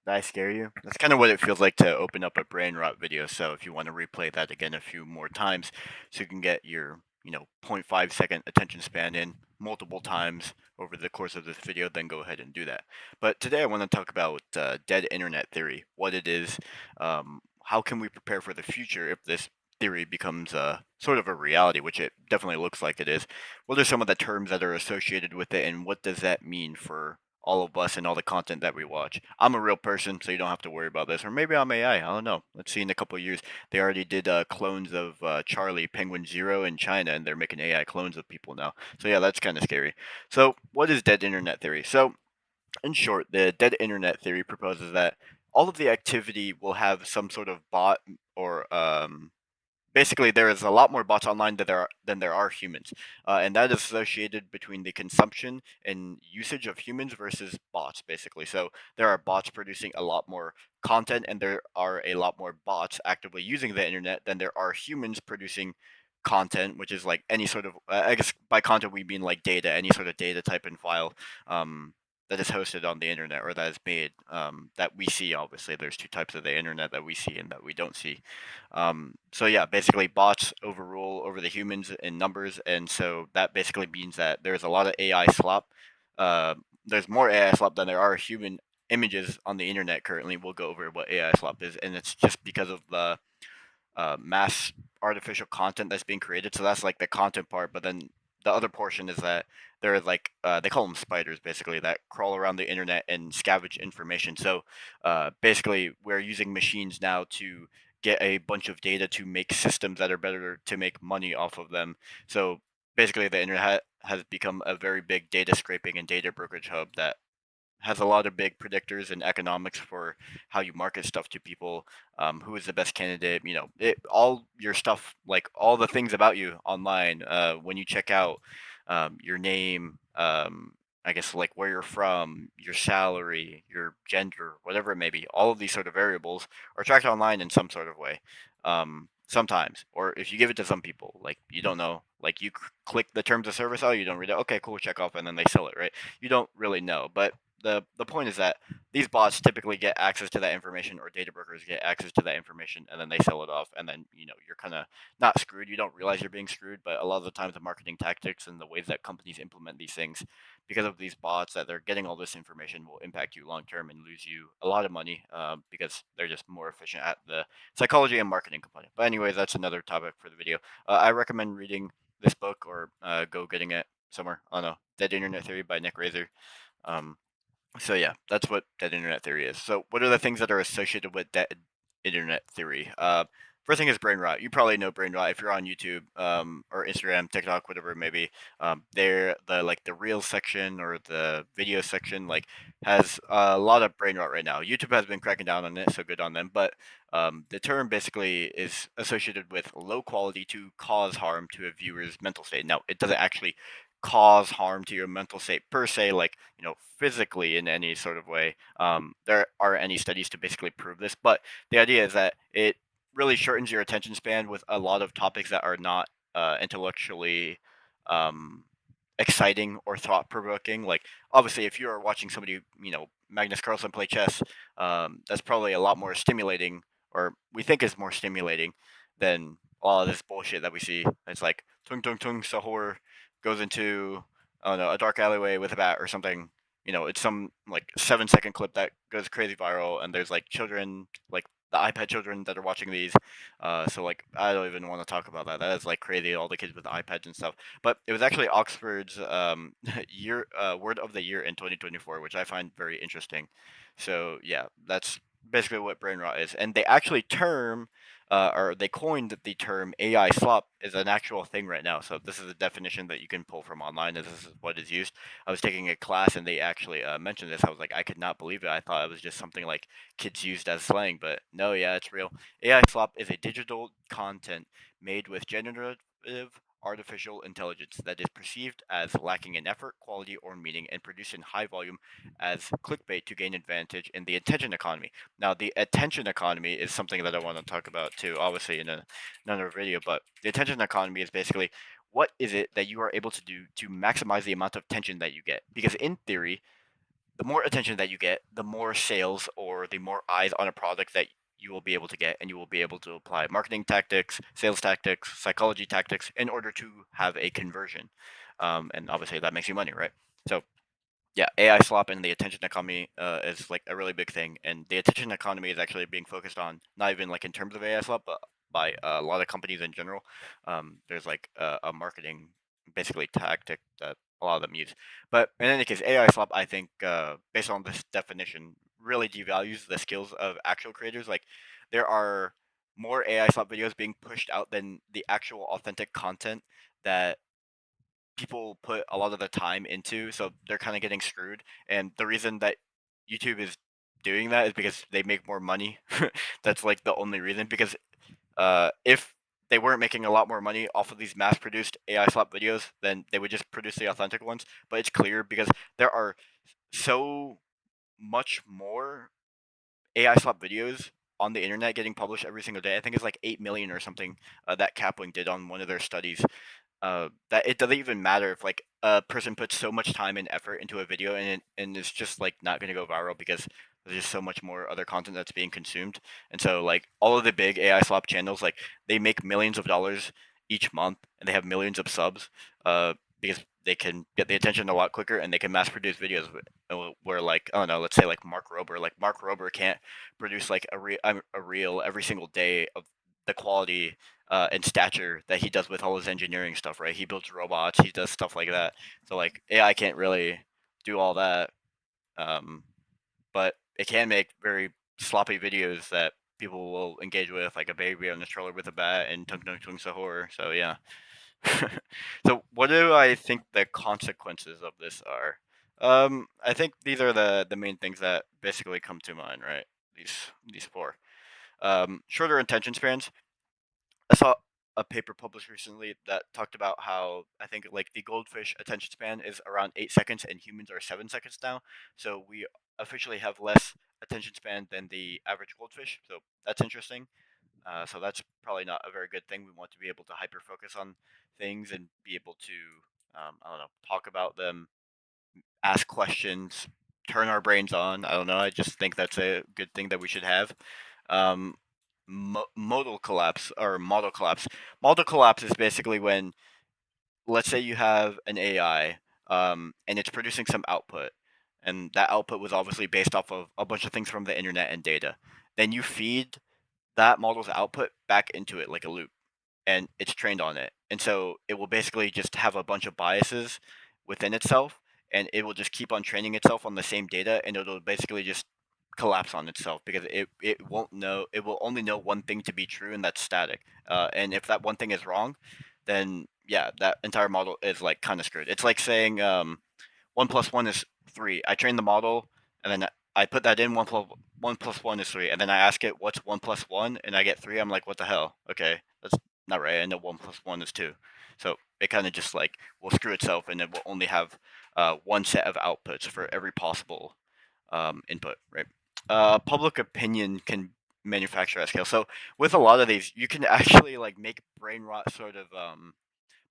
Did I scare you? That's kind of what it feels like to open up a brain rot video. So if you want to replay that again a few more times, so you can get your, 0.5 second attention span in multiple times over the course of this video, then go ahead and do that. But today I want to talk about dead internet theory, what it is, how can we prepare for the future if this theory becomes sort of a reality, which it definitely looks like it is. What are some of the terms that are associated with it, and what does that mean for all of us and all the content that we watch? I'm a real person, so you don't have to worry about this. Or maybe I'm AI. I don't know. Let's see in a couple of years. They already did clones of Charlie, Penguin Zero in China, and they're making AI clones of people now. So yeah, that's kind of scary. So what is dead internet theory? So in short, the dead internet theory proposes that all of the activity will have some sort of bot or basically there is a lot more bots online than there are humans, and that is associated between the consumption and usage of humans versus bots, basically. So there are bots producing a lot more content, and there are a lot more bots actively using the internet than there are humans producing content, which is like any sort of I guess by content we mean like data, any sort of data type and file, um, that is hosted on the internet or that is made, that we see. Obviously there's two types of the internet that we see and that we don't see. So yeah, basically bots overrule over the humans in numbers, and so that basically means that there's a lot of AI slop. Uh, there's more AI slop than there are human images on the internet currently. We'll go over what AI slop is, and it's just because of the mass artificial content that's being created. So that's like the content part, but then the other portion is that there are like they call them spiders, basically, that crawl around the internet and scavenge information. So basically, we're using machines now to get a bunch of data to make systems that are better to make money off of them. So basically, the internet has become a very big data scraping and data brokerage hub that has a lot of big predictors in economics for how you market stuff to people, who is the best candidate, all your stuff, like all the things about you online, when you check out, your name, I guess like where you're from, your salary, your gender, whatever it may be, all of these sort of variables are tracked online in some sort of way. Sometimes, or if you give it to some people, like you don't know, like you click the terms of service out, you don't read it, okay, cool, check off, and then they sell it, right? You don't really know, but the point is that these bots typically get access to that information, or data brokers get access to that information, and then they sell it off, and then you're kind of not screwed. You don't realize you're being screwed, but a lot of the times the marketing tactics and the ways that companies implement these things, because of these bots that they're getting all this information, will impact you long term and lose you a lot of money, because they're just more efficient at the psychology and marketing component. But anyways, that's another topic for the video. I recommend reading this book, or go getting it somewhere. I don't know, Dead Internet Theory by Nick Razor. Um, so yeah, that's what dead internet theory is. So what are the things that are associated with dead internet theory? First thing is brain rot. You probably know brain rot if you're on YouTube, or Instagram, TikTok, whatever it may be. There, the real section or the video section like has a lot of brain rot right now. YouTube has been cracking down on it, so good on them. But the term basically is associated with low quality to cause harm to a viewer's mental state. Now, it doesn't actually cause harm to your mental state per se, like physically in any sort of way. There aren't any studies to basically prove this, but the idea is that it really shortens your attention span with a lot of topics that are not intellectually um, exciting or thought provoking. Like obviously, if you are watching somebody, Magnus Carlsen play chess, that's probably a lot more stimulating, or we think is more stimulating than all of this bullshit that we see. It's like tung tung tung sahur goes into, I don't know, a dark alleyway with a bat or something. It's some like 7 second clip that goes crazy viral, and there's like children, like the iPad children that are watching these. So like I don't even want to talk about that. That is like crazy. All the kids with the iPads and stuff. But it was actually Oxford's year word of the year in 2024, which I find very interesting. So yeah, that's basically what brain rot is, and they actually or they coined the term AI slop is an actual thing right now. So this is a definition that you can pull from online, and this is what is used. I was taking a class and they actually mentioned this. I was like, I could not believe it. I thought it was just something like kids used as slang, but no, yeah, it's real. AI slop is a digital content made with generative artificial intelligence that is perceived as lacking in effort, quality, or meaning, and produced in high volume as clickbait to gain advantage in the attention economy. Now, the attention economy is something that I want to talk about too, obviously in another video. But the attention economy is basically what is it that you are able to do to maximize the amount of attention that you get? Because in theory, the more attention that you get, the more sales or the more eyes on a product that you will be able to get, and you will be able to apply marketing tactics, sales tactics, psychology tactics in order to have a conversion. And obviously that makes you money, right? So yeah, AI slop and the attention economy is like a really big thing, and the attention economy is actually being focused on not even like in terms of AI slop, but by a lot of companies in general. There's like a marketing basically tactic that a lot of them use. But in any case, AI slop, I think, based on this definition, really devalues the skills of actual creators. Like there are more AI slop videos being pushed out than the actual authentic content that people put a lot of the time into, so they're kind of getting screwed. And the reason that YouTube is doing that is because they make more money. That's like the only reason. Because if they weren't making a lot more money off of these mass-produced AI slap videos, then they would just produce the authentic ones. But it's clear because there are so much more AI slap videos on the internet getting published every single day. I think it's like 8 million or something that Kaplan did on one of their studies, that it doesn't even matter if like a person puts so much time and effort into a video and it's just like not going to go viral because there's just so much more other content that's being consumed. And so like all of the big AI slop channels, like they make millions of dollars each month and they have millions of subs, because they can get the attention a lot quicker and they can mass produce videos where like, I don't know, let's say like Mark Rober can't produce like a reel every single day of the quality and stature that he does with all his engineering stuff, right? He builds robots, he does stuff like that. So like AI can't really do all that, um, but it can make very sloppy videos that people will engage with, like a baby on the stroller with a bat and Tung Tung Tung Sahur. So yeah. So what do I think the consequences of this are? I think these are the main things that basically come to mind, right? These four. Shorter attention spans. I saw a paper published recently that talked about how I think like the goldfish attention span is around 8 seconds and humans are 7 seconds now. So we officially have less attention span than the average goldfish. So that's interesting. So that's probably not a very good thing. We want to be able to hyper focus on things and be able to, I don't know, talk about them, ask questions, turn our brains on. I don't know. I just think that's a good thing that we should have. Um, modal collapse or model collapse. Model collapse is basically when, let's say, you have an AI, and it's producing some output, and that output was obviously based off of a bunch of things from the internet and data. Then you feed that model's output back into it like a loop, and it's trained on it. And so it will basically just have a bunch of biases within itself, and it will just keep on training itself on the same data, and it'll basically just collapse on itself because it won't know, it will only know one thing to be true, and that's static. And if that one thing is wrong, then yeah, that entire model is like kind of screwed. It's like saying 1 plus 1 is 3. I train the model, and then I put that in 1 plus 1 is 3, and then I ask it what's 1 plus 1, and I get 3. I'm like, what the hell? Okay, that's not right. I know 1 plus 1 is 2. So it kind of just like will screw itself, and it will only have one set of outputs for every possible input, right? Public opinion can manufacture at scale. So with a lot of these, you can actually like make brain rot sort of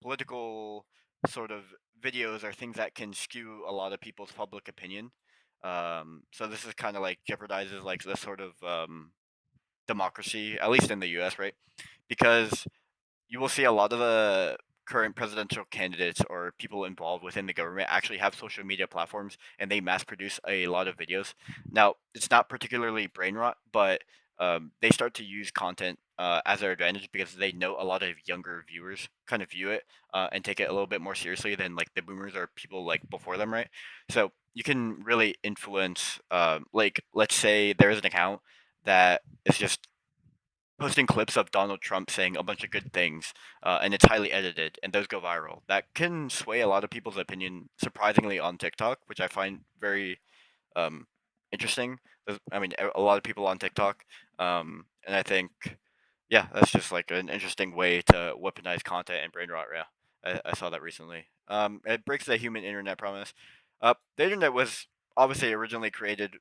political sort of videos are things that can skew a lot of people's public opinion. So this is kind of like jeopardizes like this sort of democracy, at least in the U.S., right? Because you will see a lot of the current presidential candidates or people involved within the government actually have social media platforms and they mass produce a lot of videos. Now, it's not particularly brain rot, but they start to use content as their advantage because they know a lot of younger viewers kind of view it and take it a little bit more seriously than like the boomers or people like before them, right? So you can really influence, like, let's say there is an account that is just posting clips of Donald Trump saying a bunch of good things, and it's highly edited, and those go viral. That can sway a lot of people's opinion, surprisingly, on TikTok, which I find very um, interesting. I mean, a lot of people on TikTok, and I think, yeah, that's just like an interesting way to weaponize content and brain rot. Yeah, I saw that recently. It breaks the human internet promise. The internet was obviously originally created.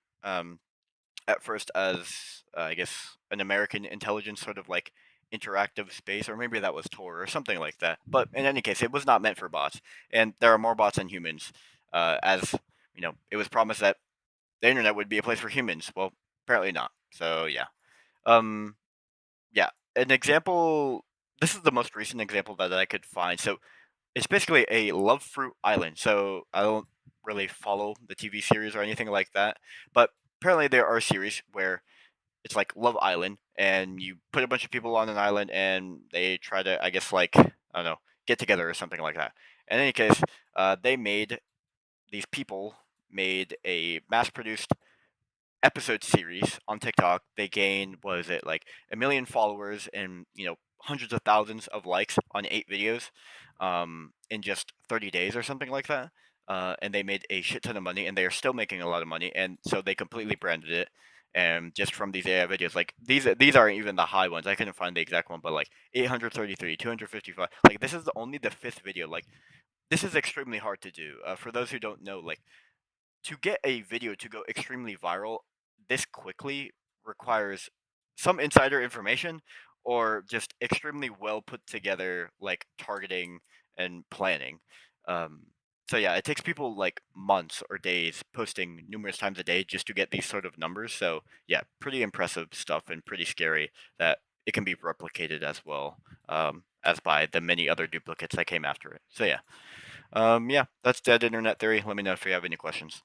At first as I guess an American intelligence sort of like interactive space, or maybe that was Tor or something like that. But in any case, it was not meant for bots, and there are more bots than humans. As you know, it was promised that the internet would be a place for humans. Well, apparently not. So yeah. Um, yeah. An example. This is the most recent example that I could find. So it's basically a love fruit island. So I don't really follow the TV series or anything like that, but apparently there are series where it's like Love Island, and you put a bunch of people on an island, and they try to, I guess, like I don't know, get together or something like that. In any case, they made these people made a mass-produced episode series on TikTok. They gained, what is it, like 1 million followers and hundreds of thousands of likes on 8 videos, in just 30 days or something like that. And they made a shit ton of money, and they are still making a lot of money. And so they completely branded it. And just from these AI videos, like these aren't even the high ones. I couldn't find the exact one, but like 833, 255. Like this is only the fifth video. Like this is extremely hard to do. For those who don't know, like to get a video to go extremely viral this quickly requires some insider information or just extremely well put together like targeting and planning. Um, so yeah, it takes people like months or days posting numerous times a day just to get these sort of numbers. So yeah, pretty impressive stuff and pretty scary that it can be replicated as well, as by the many other duplicates that came after it. So yeah, yeah, that's dead internet theory. Let me know if you have any questions.